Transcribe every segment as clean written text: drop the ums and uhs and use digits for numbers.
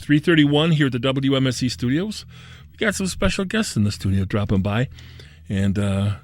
3:31 here at the WMSE studios. We got some special guests in the studio dropping by and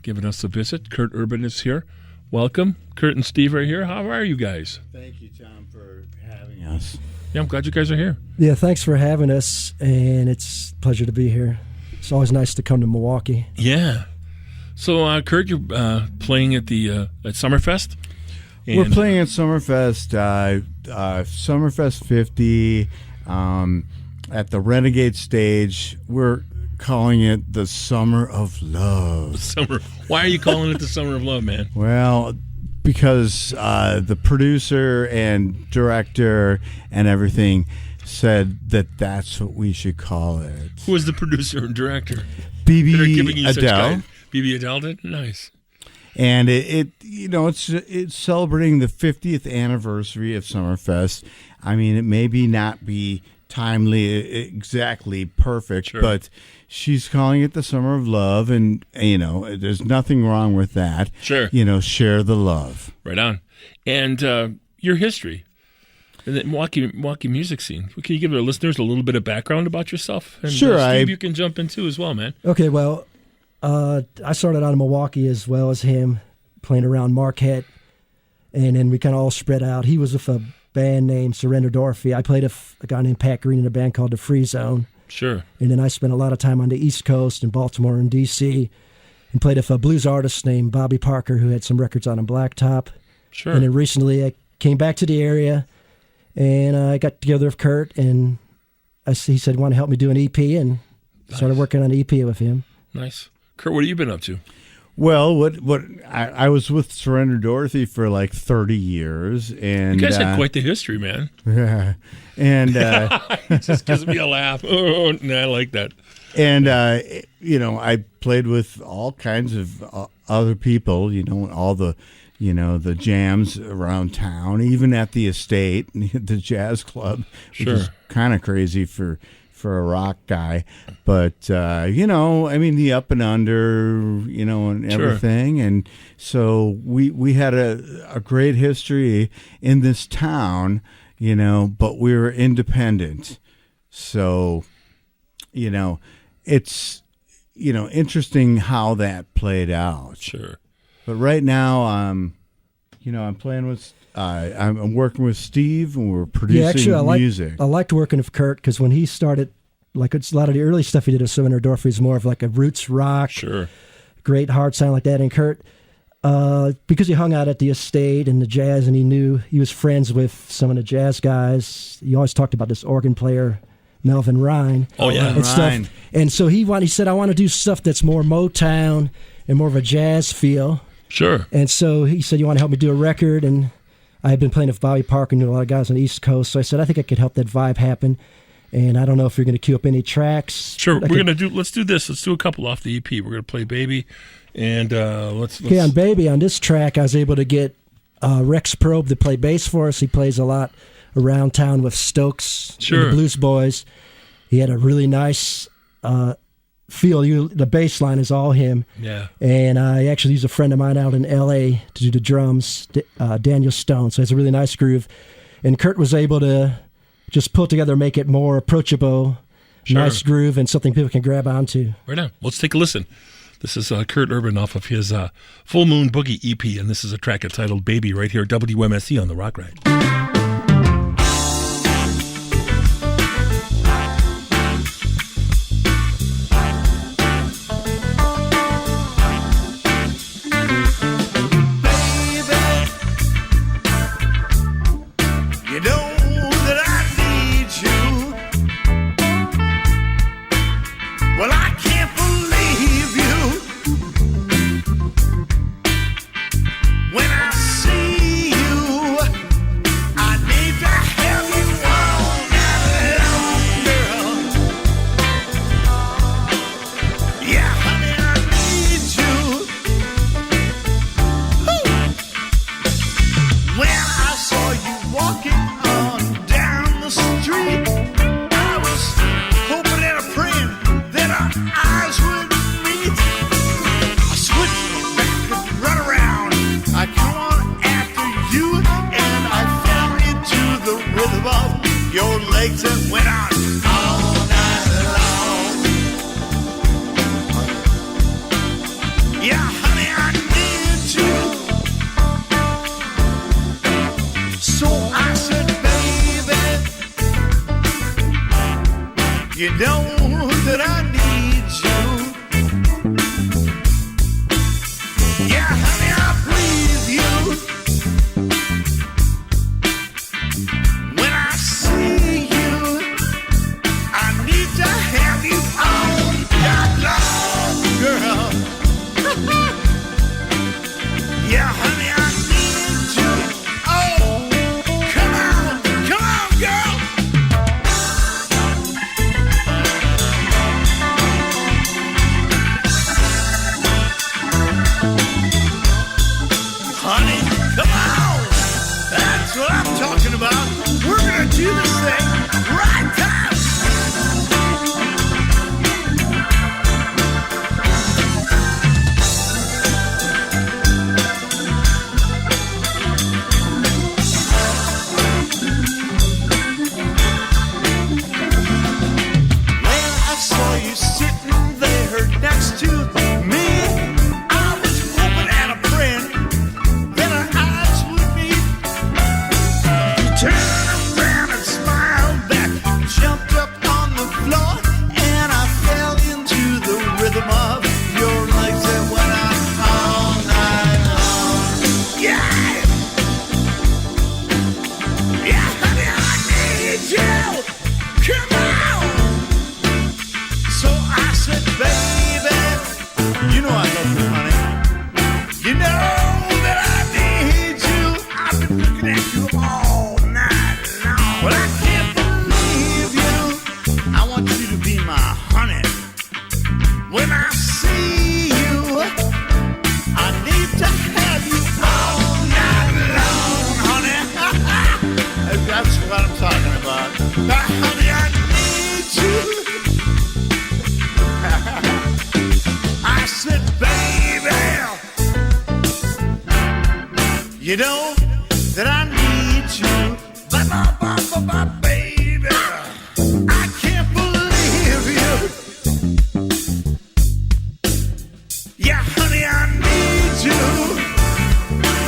giving us a visit. Kurt Urban is here. Welcome. Kurt and Steve are here. How are you guys? Thank you, Tom, for having us. Yeah, I'm glad you guys are here. Yeah, thanks for having us, and it's a pleasure to be here. It's always nice to come to Milwaukee. Yeah. So, Kurt, you're playing at the at Summerfest? We're playing at Summerfest, Summerfest 50, at the Renegade stage. We're calling it the Summer of Love. Why are you calling it the Summer of Love, man? Well, because the producer and director and everything said that that's what we should call it. Who was the producer and director? BB Adele. BB Adele did? Nice. And it's celebrating the 50th anniversary of Summerfest. I mean, it may not be timely, exactly perfect, sure, but she's calling it the Summer of Love, and there's nothing wrong with that. Sure. Share the love. Right on. And your history in the Milwaukee music scene. Can you give our listeners a little bit of background about yourself? And, sure. Steve, you can jump in too as well, man. Okay, well, I started out in Milwaukee as well as him, playing around Marquette, and then we kind of all spread out. He was with a band named Surrender Dorothy. I played a guy named Pat Green in a band called The Free Zone. Sure. And then I spent a lot of time on the East Coast in Baltimore and D.C. and played with a blues artist named Bobby Parker who had some records on Blacktop. Sure. And then recently I came back to the area and I got together with Kurt, and he said, want to help me do an EP, and started working on an EP with him. Nice. Kurt, what have you been up to? Well, I was with Surrender Dorothy for like 30 years, and you guys had quite the history, man. Yeah, and it just gives me a laugh. Oh, I like that. And I played with all kinds of other people. All the the jams around town, even at the estate, the jazz club, which sure, is kind of crazy for a rock guy, but the Up and Under, and everything. Sure. And so we had a great history in this town, but we were independent. So, it's interesting how that played out. Sure. But right now, I'm playing with. I'm working with Steve, and we're producing music. I liked working with Kurt because when he started, it's a lot of the early stuff he did with Surrender Dorothy is more of like a roots rock, sure, great hard sound like that. And Kurt, because he hung out at the estate and the jazz, and he was friends with some of the jazz guys. He always talked about this organ player, Melvin Rhine. Oh yeah, and stuff. And so he said, I want to do stuff that's more Motown and more of a jazz feel. Sure. And so he said, you want to help me do a record? And I had been playing with Bobby Parker and knew a lot of guys on the East Coast. So I said, I think I could help that vibe happen. And I don't know if you're going to cue up any tracks. Sure. Let's do this. Let's do a couple off the EP. We're going to play Baby. And let's. Okay, on Baby, on this track, I was able to get Rex Probe to play bass for us. He plays a lot around town with Stokes, sure, and the Blues Boys. He had a really nice feel. The bass line is all him. Yeah. And I actually used a friend of mine out in L.A. to do the drums, Daniel Stone. So it's a really nice groove. And Kurt was able to just pull together, make it more approachable, sure, nice groove, and something people can grab onto. Right on. Let's take a listen. This is Kurt Urban off of his Full Moon Boogie EP, and this is a track entitled Baby right here at WMSE on The Rock Ride. When I see you You know that I need you. Yeah, honey, I breathe you. When I see you, I need to have you all night long, girl. Yeah, honey, I need you. Oh, come on, girl. Honey, come on. That's what I'm talking about. We're gonna do this thing right time. When I saw you sitting there next to me, I was hoping and a friend that our eyes would meet. You turned around and smiled back, jumped up on the floor, and I fell into the rhythm of your legs that went on all night long. Yeah! Yeah, honey, I need you! Come on! So I said, baby, you know I love you, honey. You know that I need you. I've been looking at you all night long. But I can't believe you. I want you to be my honey. When I see you, I need to have you all night long, honey. That's what I'm talking about. Honey, I need you. I said, baby, you know that I need you. Baby, I can't believe you. Yeah, honey, I need you.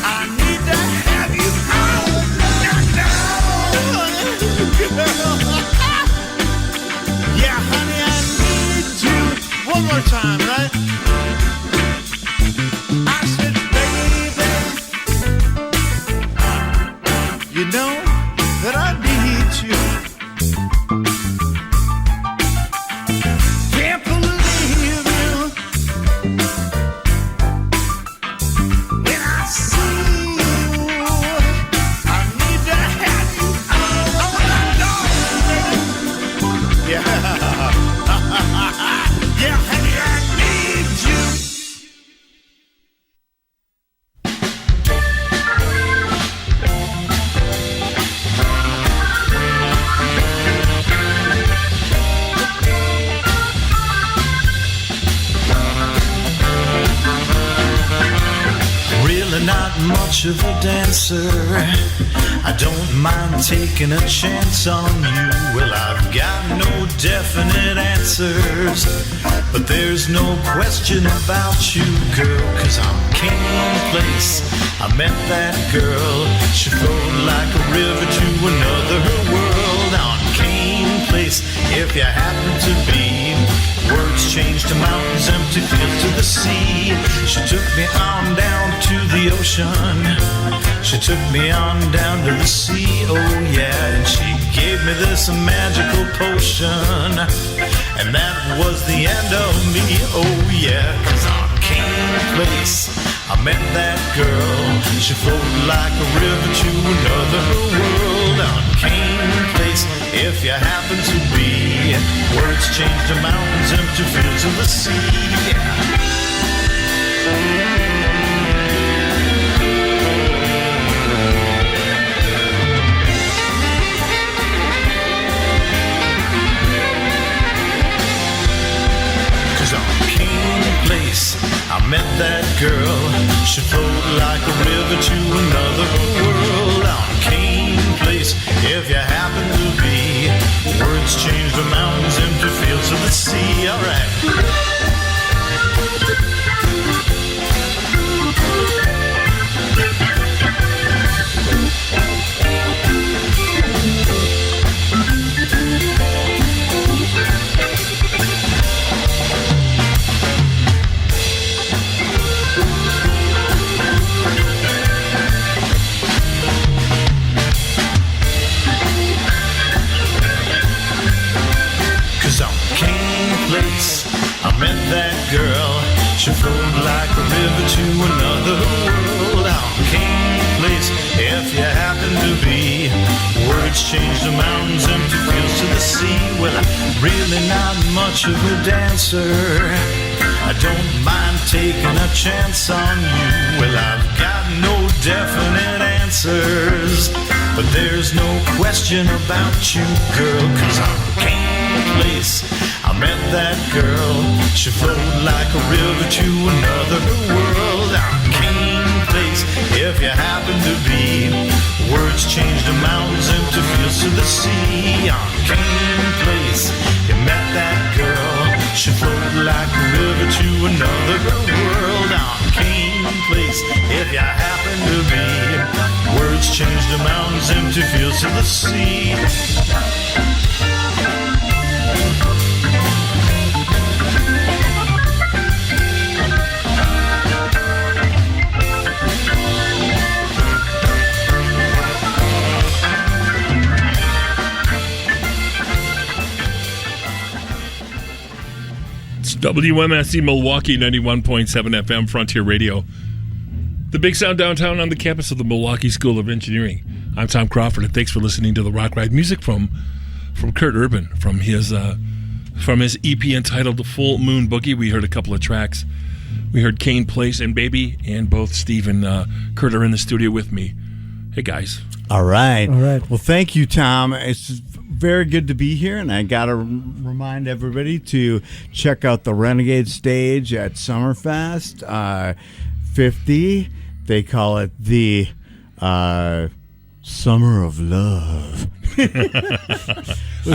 I need to have you all night long. Yeah, honey, I need you. One more time, right? I said, baby, you know that I need you. Can't believe you. When I see you, I need to have you all night long. Yeah. Yeah, honey, I need you. Really not much of a dancer. I don't mind taking a chance on you. Well, I've got no definite answers, but there's no question about you, girl, 'cause I'm King Place. I met that girl. She flowed like a river to another world on King Place. If you happen to be, words change to mountains, empty fields to the sea. She took me on down to the ocean. She took me on down to the sea, oh yeah. And she gave me this magical potion. And that was the end of me, oh yeah. 'Cause on King Place, I met that girl. She flowed like a river to another world on King Place. If you happen to be, words change to mountains, empty fields of the sea, yeah. 'Cause on King Place, I met that girl. She flowed like a river to another world on King Place. If you happen to be, words change the mountains into fields of the sea. All right. met that girl. She flowed like a river to another world. On King Place, if you happen to be. Words change the mountains, empty fields to the sea. Well, I'm really not much of a dancer. I don't mind taking a chance on you. Well, I've got no definite answers, but there's no question about you, girl, 'cause on King Place I met that girl. She flowed like a river to another world. On King Place, if you happen to be. Words change the mountains, empty fields to the sea. On King Place, you met that girl. She flowed like a river to another world. On King Place, if you happen to be. Words change the mountains, empty fields to the sea. WMSE Milwaukee 91.7 FM Frontier Radio. The big sound downtown on the campus of the Milwaukee School of Engineering. I'm Tom Crawford, and thanks for listening to the Rock Ride music from Kurt Urban from his EP entitled The Full Moon Boogie. We heard a couple of tracks. We heard Kane Place and Baby, and both Steve and Kurt are in the studio with me. Hey guys. All right. All right. Well, thank you, Tom. It's very good to be here, and I got to remind everybody to check out the Renegade stage at Summerfest 50. They call it the Summer of Love. I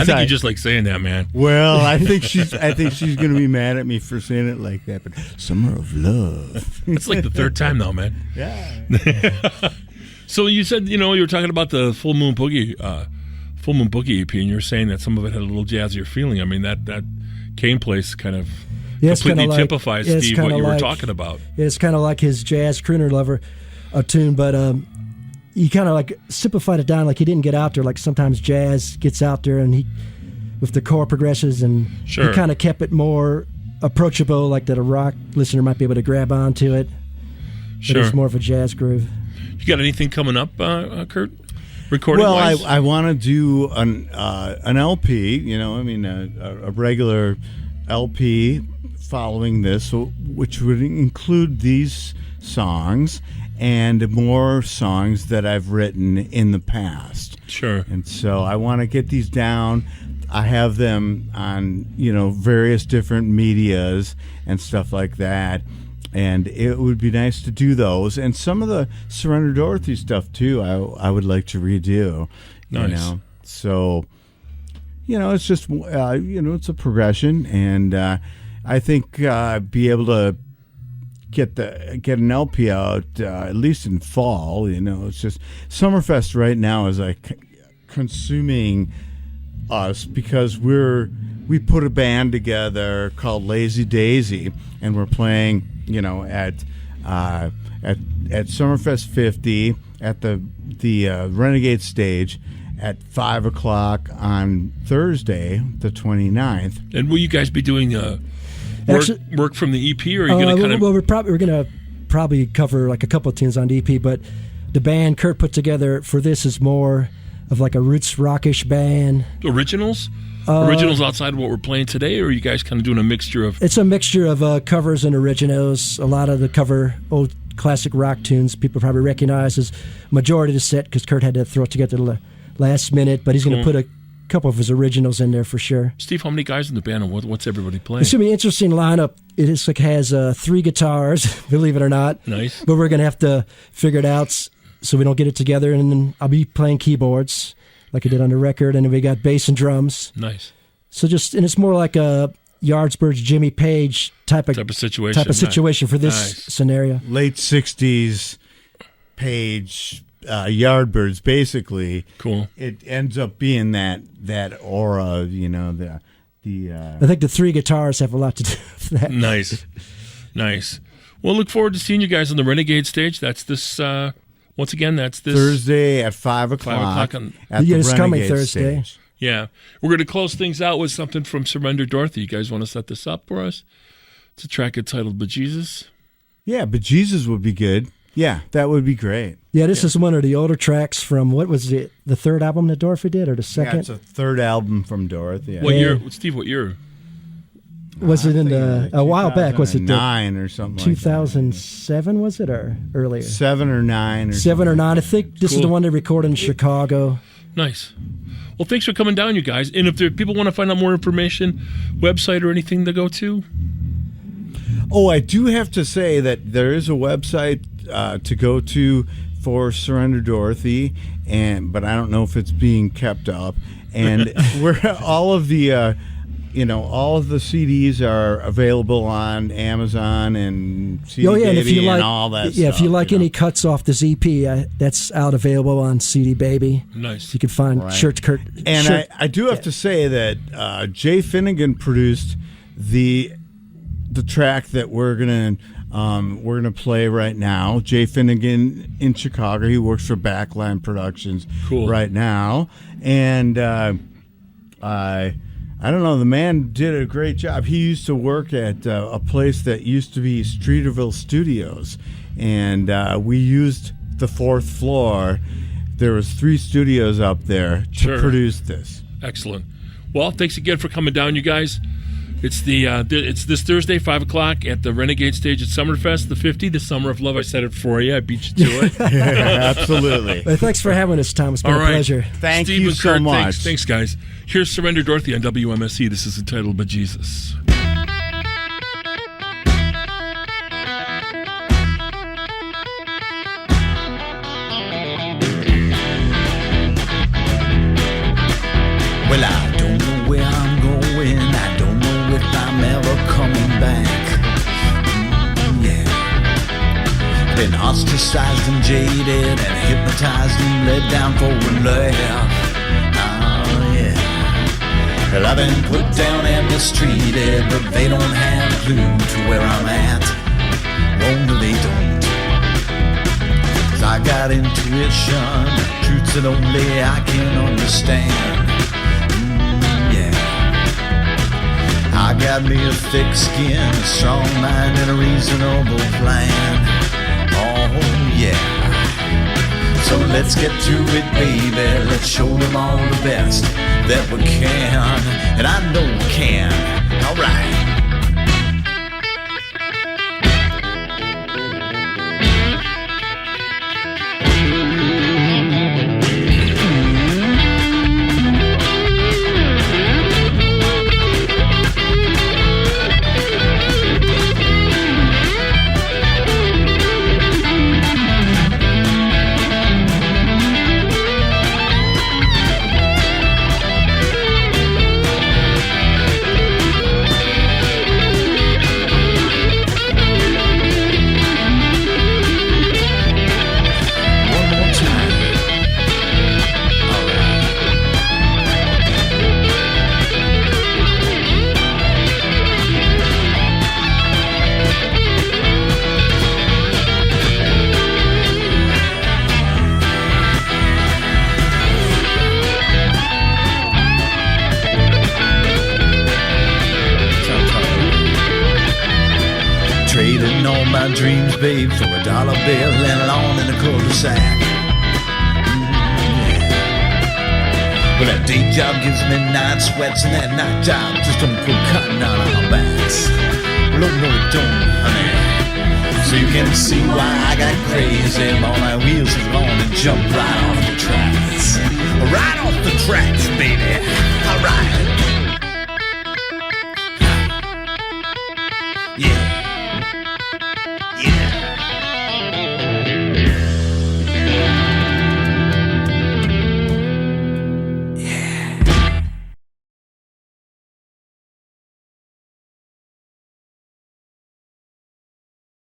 think you just like saying that, man. Well, I think she's going to be mad at me for saying it like that, but Summer of Love. It's like the third time now, man. Yeah. So you said, you were talking about the Full Moon Boogie EP, and you were saying that some of it had a little jazzier feeling. I mean, that Kane Place kind of completely typifies, Steve, what you were talking about. Yeah, it's kind of like his jazz crooner lover tune, but he kind of like simplified it down. Like he didn't get out there like sometimes jazz gets out there, and he with the chord progressions, and he kind of kept it more approachable, like that a rock listener might be able to grab onto it. But it's more of a jazz groove. You got anything coming up, Kurt? Recording-wise? Well, I want to do an LP. A regular LP following this, which would include these songs and more songs that I've written in the past. Sure. And so I want to get these down. I have them on, various different medias and stuff like that. And it would be nice to do those. And some of the Surrender Dorothy stuff, too, I would like to redo. Nice. So, it's just, it's a progression. And I think be able to get an LP out, at least in fall, it's just, Summerfest right now is like consuming us because we put a band together called Lazy Daisy, and we're playing at Summerfest 50 at the Renegade stage at 5 o'clock on Thursday, the 29th. And will you guys be doing work from the EP, or are you going to kind of? Well, we're going to probably cover like a couple of tunes on the EP, but the band Kurt put together for this is more of like a roots rockish band. Originals? Originals outside of what we're playing today, or are you guys kind of doing a mixture of? It's a mixture of covers and originals. A lot of the cover old classic rock tunes people probably recognize as majority of the set because Kurt had to throw it together the last minute, but he's going to put a couple of his originals in there for sure. Steve, how many guys in the band, and what's everybody playing? It's going to be an interesting lineup. It is like has 3 guitars, believe it or not. Nice. But we're going to have to figure it out so we don't get it together, and then I'll be playing keyboards like I did on the record, and then we got bass and drums. Nice. So and it's more like a Yardbirds, Jimmy Page type of situation for this scenario. Late 60s Page, Yardbirds, basically. Cool. It ends up being that aura, I think the 3 guitars have a lot to do with that. Nice. Well, look forward to seeing you guys on the Renegade stage. That's this. Once again, that's this Thursday at 5 o'clock. At the it's coming Renegade Thursday. stage. Yeah. We're going to close things out with something from Surrender Dorothy. You guys want to set this up for us? It's a track entitled But Jesus. Yeah, but Jesus would be good. Yeah, that would be great. Yeah, this is one of the older tracks from, what was it, the third album that Dorothy did, or the second? Yeah, it's a third album from Dorothy. Yeah. What year, Steve? What year? Was it in a while back? Was it 9 or something? 2007? Was it, or earlier? 7 or 9 or 7 or 9. I think this is the one they recorded in Chicago. Nice. Well, thanks for coming down, you guys. And if people want to find out more information, website or anything to go to? Oh, I do have to say that there is a website to go to for Surrender Dorothy, but I don't know if it's being kept up. And where all of the all of the CDs are available on Amazon and CD and if you Baby like, and all that stuff. Yeah, if you like any cuts off this EP, that's out available on CD Baby. Nice. You can find Church Kurt. And I do have to say that Jay Finnegan produced the track that we're gonna play right now. Jay Finnegan in Chicago. He works for Backline Productions right now, and I don't know. The man did a great job. He used to work at a place that used to be Streeterville Studios, and we used the 4th floor. There was 3 studios up there to produce this. Excellent. Well, thanks again for coming down, you guys. It's it's this Thursday, 5 o'clock at the Renegade Stage at Summerfest, the 50, the Summer of Love. I said it for you. I beat you to it. Absolutely. Well, thanks for having us, Tom. It's been a pleasure. Thank Steve you and so Kurt, much. Thanks, guys. Here's Surrender Dorothy on WMSE. This is entitled But Jesus. Well, I don't know where I'm going. I don't know if I'm ever coming back. Yeah. Been ostracized and jaded and hypnotized and led down forward left. Oh, yeah. Well, I've been put down and mistreated, but they don't have a clue to where I'm at. Oh, no, they don't. 'Cause I got intuition, truths that only I can understand. I got me a thick skin, a strong mind, and a reasonable plan. Oh, yeah. So let's get to it, baby. Let's show them all the best that we can. And I know we can. All right. Trading all my dreams, babe, for a dollar bill and a lawn in a cul-de-sac. Well, that day job gives me night sweats, and that night job just don't put cotton on our backs. Well, no, it don't, honey. So you can see why I got crazy. All my wheels are on and jump right off the tracks. Right off the tracks, baby. All right.